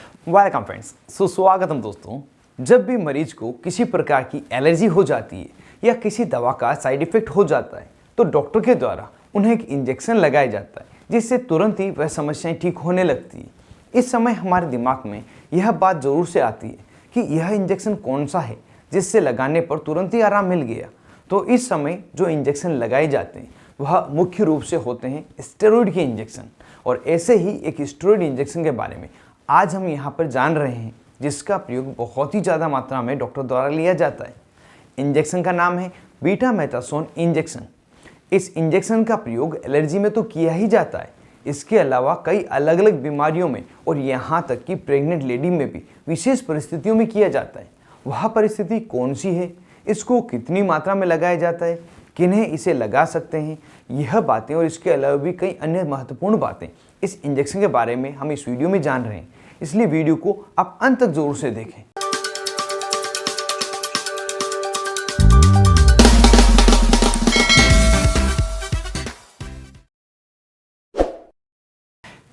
Welcome friends, सुस्वागतम दोस्तों। जब भी मरीज को किसी प्रकार की एलर्जी हो जाती है या किसी दवा का साइड इफेक्ट हो जाता है तो डॉक्टर के द्वारा उन्हें एक इंजेक्शन लगाया जाता है, जिससे तुरंत ही वह समस्याएं ठीक होने लगती है। इस समय हमारे दिमाग में यह बात जरूर से आती है कि यह इंजेक्शन कौन सा है जिससे लगाने पर तुरंत ही आराम मिल गया। तो इस समय जो इंजेक्शन लगाए जाते हैं वह मुख्य रूप से होते हैं स्टेरॉइड के इंजेक्शन। और ऐसे ही एक स्टेरॉइड इंजेक्शन के बारे में आज हम यहाँ पर जान रहे हैं, जिसका प्रयोग बहुत ही ज़्यादा मात्रा में डॉक्टर द्वारा लिया जाता है। इंजेक्शन का नाम है बीटामेथासोन इंजेक्शन। इस इंजेक्शन का प्रयोग एलर्जी में तो किया ही जाता है, इसके अलावा कई अलग अलग बीमारियों में और यहाँ तक कि प्रेग्नेंट लेडी में भी विशेष परिस्थितियों में किया जाता है। वह परिस्थिति कौन सी है, इसको कितनी मात्रा में लगाया जाता है, किन्हें इसे लगा सकते हैं, यह बातें और इसके अलावा भी कई अन्य महत्वपूर्ण बातें इस इंजेक्शन के बारे में हम इस वीडियो में जान रहे हैं। इसलिए वीडियो को आप अंत तक जरूर से देखें।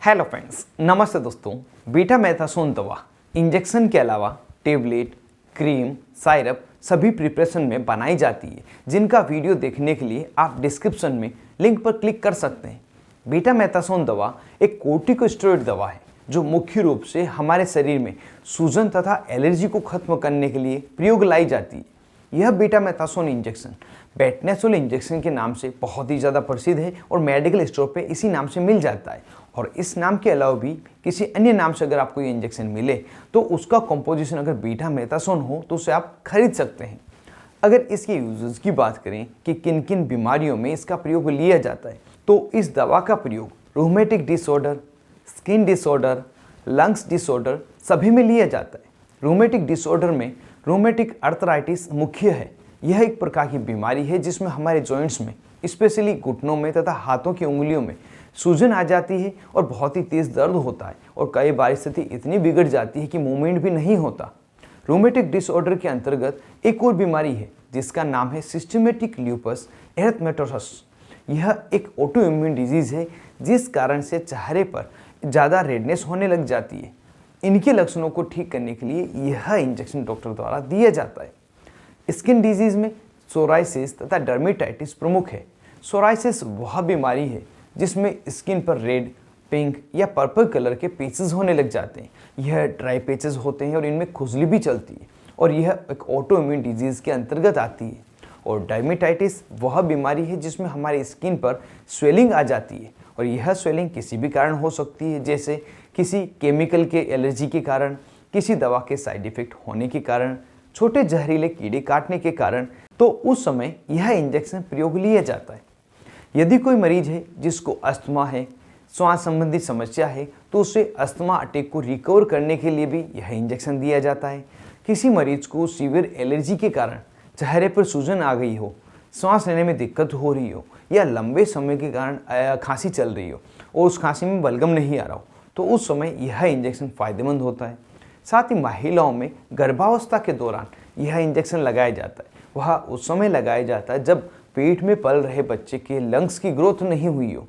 हेलो फ्रेंड्स, नमस्ते दोस्तों। बीटामेथासोन दवा इंजेक्शन के अलावा टेबलेट, क्रीम, साइरप सभी प्रिपरेशन में बनाई जाती है, जिनका वीडियो देखने के लिए आप डिस्क्रिप्शन में लिंक पर क्लिक कर सकते हैं। बीटामेथासोन दवा एक कोर्टिकोस्टेरॉइड दवा है जो मुख्य रूप से हमारे शरीर में सूजन तथा एलर्जी को खत्म करने के लिए प्रयोग लाई जाती है। यह बीटामेथासोन इंजेक्शन बेटनेसोल इंजेक्शन के नाम से बहुत ही ज़्यादा प्रसिद्ध है और मेडिकल स्टोर पे इसी नाम से मिल जाता है। और इस नाम के अलावा भी किसी अन्य नाम से अगर आपको ये इंजेक्शन मिले तो उसका कंपोजिशन अगर बीटामेथासोन हो तो उसे आप खरीद सकते हैं। अगर इसके यूजेस की बात करें कि किन किन बीमारियों में इसका प्रयोग लिया जाता है, तो इस दवा का प्रयोग rheumatic disorder, skin disorder, lungs disorder सभी में लिया जाता है। रूमेटिक डिसऑर्डर में रूमेटिक अर्थराइटिस मुख्य है। यह एक प्रकार की बीमारी है जिसमें हमारे जॉइंट्स में, स्पेशली घुटनों में तथा हाथों की उंगलियों में सूजन आ जाती है और बहुत ही तेज़ दर्द होता है और कई बार स्थिति इतनी बिगड़ जाती है कि मूवमेंट भी नहीं होता। रूमेटिक डिसऑर्डर के अंतर्गत एक और बीमारी है जिसका नाम है सिस्टेमेटिक ल्यूपस एरिथेमेटोसस। यह एक ऑटो इम्यून डिजीज़ है जिस कारण से चेहरे पर ज़्यादा रेडनेस होने लग जाती है। इनके लक्षणों को ठीक करने के लिए यह इंजेक्शन डॉक्टर द्वारा दिया जाता है। स्किन डिजीज़ में सोराइसिस तथा डर्मेटाइटिस प्रमुख है। सोराइसिस वह बीमारी है जिसमें स्किन पर रेड, पिंक या पर्पल कलर के पैचेस होने लग जाते हैं। यह ड्राई पैचेस होते हैं और इनमें खुजली भी चलती है और यह एक ऑटो इम्यून डिजीज़ के अंतर्गत आती है। और डर्मेटाइटिस वह बीमारी है जिसमें हमारी स्किन पर स्वेलिंग आ जाती है और यह स्वेलिंग किसी भी कारण हो सकती है, जैसे किसी केमिकल के एलर्जी के कारण, किसी दवा के साइड इफेक्ट होने के कारण, छोटे जहरीले कीड़े काटने के कारण। तो उस समय यह इंजेक्शन प्रयोग लिया जाता है। यदि कोई मरीज है जिसको अस्थमा है, श्वास संबंधी समस्या है, तो उसे अस्थमा अटैक को रिकवर करने के लिए भी यह इंजेक्शन दिया जाता है। किसी मरीज को सीवियर एलर्जी के कारण चेहरे पर सूजन आ गई हो, सांस लेने में दिक्कत हो रही हो या लंबे समय के कारण खांसी चल रही हो और उस खांसी में बलगम नहीं आ रहा हो, तो उस समय यह इंजेक्शन फ़ायदेमंद होता है। साथ ही महिलाओं में गर्भावस्था के दौरान यह इंजेक्शन लगाया जाता है। वह उस समय लगाया जाता है जब पेट में पल रहे बच्चे के लंग्स की ग्रोथ नहीं हुई हो,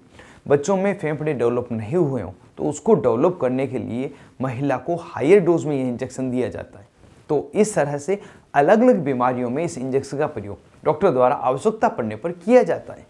बच्चों में फेफड़े डेवलप नहीं हुए हो, तो उसको डेवलप करने के लिए महिला को हायर डोज में यह इंजेक्शन दिया जाता है। तो इस तरह से अलग अलग बीमारियों में इस इंजेक्शन का प्रयोग डॉक्टर द्वारा आवश्यकता पड़ने पर किया जाता है।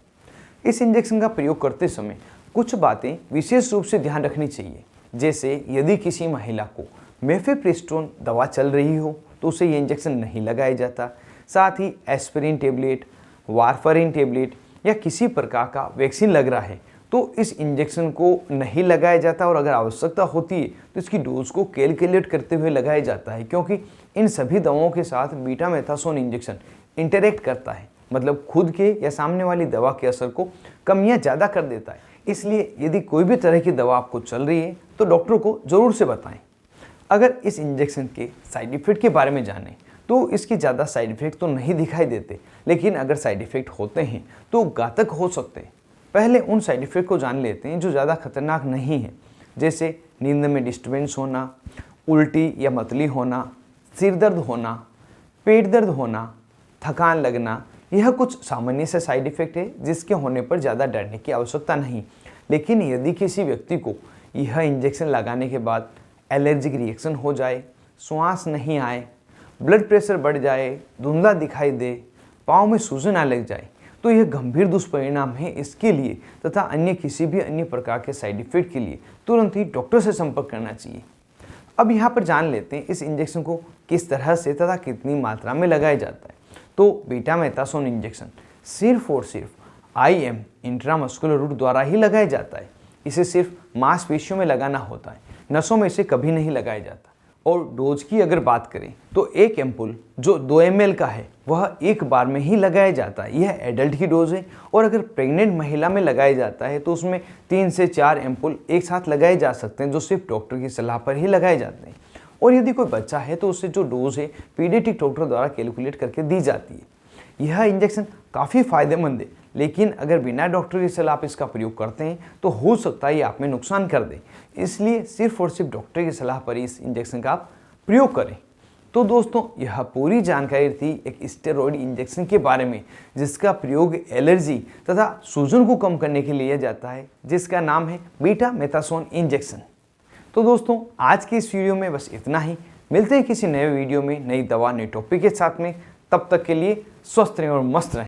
इस इंजेक्शन का प्रयोग करते समय कुछ बातें विशेष रूप से ध्यान रखनी चाहिए, जैसे यदि किसी महिला को मेफेप्रिस्टोन दवा चल रही हो तो उसे ये इंजेक्शन नहीं लगाया जाता। साथ ही एस्पिरिन टेबलेट, वारफरिन टेबलेट या किसी प्रकार का वैक्सीन लग रहा है तो इस इंजेक्शन को नहीं लगाया जाता और अगर आवश्यकता होती है तो इसकी डोज को कैलकुलेट करते हुए लगाया जाता है, क्योंकि इन सभी दवाओं के साथ बीटामेथासोन इंजेक्शन इंटरेक्ट करता है, मतलब खुद के या सामने वाली दवा के असर को कम या ज़्यादा कर देता है। इसलिए यदि कोई भी तरह की दवा आपको चल रही है तो डॉक्टर को ज़रूर से बताएं। अगर इस इंजेक्शन के साइड इफ़ेक्ट के बारे में जानें तो इसके ज़्यादा साइड इफ़ेक्ट तो नहीं दिखाई देते, लेकिन अगर साइड इफ़ेक्ट होते हैं तो घातक हो सकते हैं। पहले उन साइड इफ़ेक्ट को जान लेते हैं जो ज़्यादा खतरनाक नहीं है, जैसे नींद में डिस्टर्बेंस होना, उल्टी या मतली होना, सिर दर्द होना, पेट दर्द होना, थकान लगना। यह कुछ सामान्य से साइड इफ़ेक्ट है जिसके होने पर ज़्यादा डरने की आवश्यकता नहीं। लेकिन यदि किसी व्यक्ति को यह इंजेक्शन लगाने के बाद एलर्जिक रिएक्शन हो जाए, श्वास नहीं आए, ब्लड प्रेशर बढ़ जाए, धुंधला दिखाई दे, पाँव में सूजन आने लग जाए, तो यह गंभीर दुष्परिणाम है। इसके लिए तथा अन्य किसी भी अन्य प्रकार के साइड इफेक्ट के लिए तुरंत ही डॉक्टर से संपर्क करना चाहिए। अब यहाँ पर जान लेते हैं इस इंजेक्शन को किस तरह से तथा कितनी मात्रा में लगाया जाता है। तो बीटामेथासोन इंजेक्शन सिर्फ और सिर्फ IM इंट्रामस्कुलर रूट द्वारा ही लगाया जाता है। इसे सिर्फ मांसपेशियों में लगाना होता है, नसों में इसे कभी नहीं लगाया जाता। और डोज की अगर बात करें तो एक एम्पुल जो 2 ml का है वह एक बार में ही लगाया जाता है। यह एडल्ट की डोज है। और अगर प्रेग्नेंट महिला में लगाया जाता है तो उसमें 3 से 4 एम्पुल एक साथ लगाए जा सकते हैं, जो सिर्फ डॉक्टर की सलाह पर ही लगाए जाते हैं। और यदि कोई बच्चा है तो उससे जो डोज है पीडियाट्रिक डॉक्टर द्वारा कैलकुलेट करके दी जाती है। यह इंजेक्शन काफ़ी फायदेमंद है, लेकिन अगर बिना डॉक्टर की सलाह आप इसका प्रयोग करते हैं तो हो सकता है ये आप में नुकसान कर दे। इसलिए सिर्फ और सिर्फ डॉक्टर की सलाह पर ही इस इंजेक्शन का आप प्रयोग करें। तो दोस्तों, यह पूरी जानकारी थी एक स्टेरॉइड इंजेक्शन के बारे में, जिसका प्रयोग एलर्जी तथा सूजन को कम करने के लिए किया जाता है, जिसका नाम है बीटामेथासोन इंजेक्शन। तो दोस्तों, आज की इस वीडियो में बस इतना ही। मिलते हैं किसी नए वीडियो में, नई दवा, नए टॉपिक के साथ में। तब तक के लिए स्वस्थ रहें और मस्त रहें।